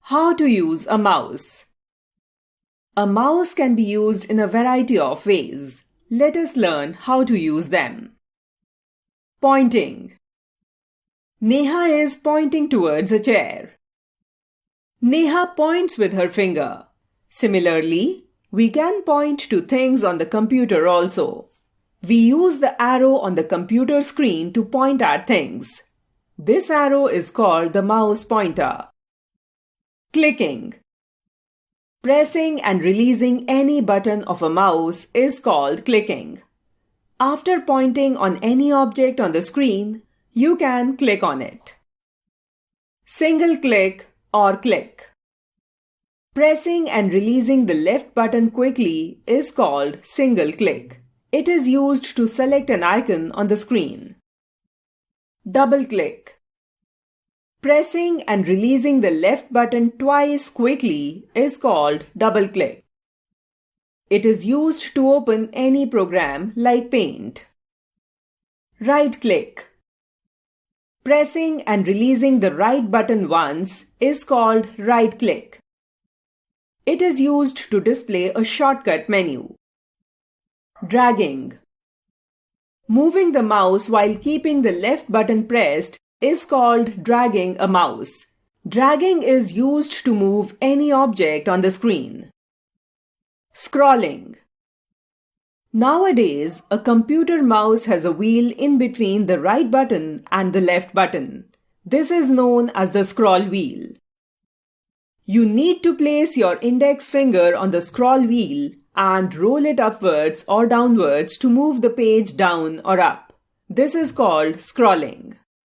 How to use a mouse. A mouse can be used in a variety of ways. Let us learn how to use them. Pointing. Neha is pointing towards a chair. Neha points with her finger. Similarly, we can point to things on the computer also. We use the arrow on the computer screen to point at things. This arrow is called the mouse pointer. Clicking. Pressing and releasing any button of a mouse is called clicking. After pointing on any object on the screen, you can click on it. Single click or click. Pressing and releasing the left button quickly is called single click. It is used to select an icon on the screen. Double click. Pressing and releasing the left button twice quickly is called double click. It is used to open any program like Paint. Right click. Pressing and releasing the right button once is called right click. It is used to display a shortcut menu. Dragging. Moving the mouse while keeping the left button pressed is called dragging a mouse. Dragging is used to move any object on the screen. Scrolling. Nowadays, a computer mouse has a wheel in between the right button and the left button. This is known as the scroll wheel. You need to place your index finger on the scroll wheel and roll it upwards or downwards to move the page down or up. This is called scrolling.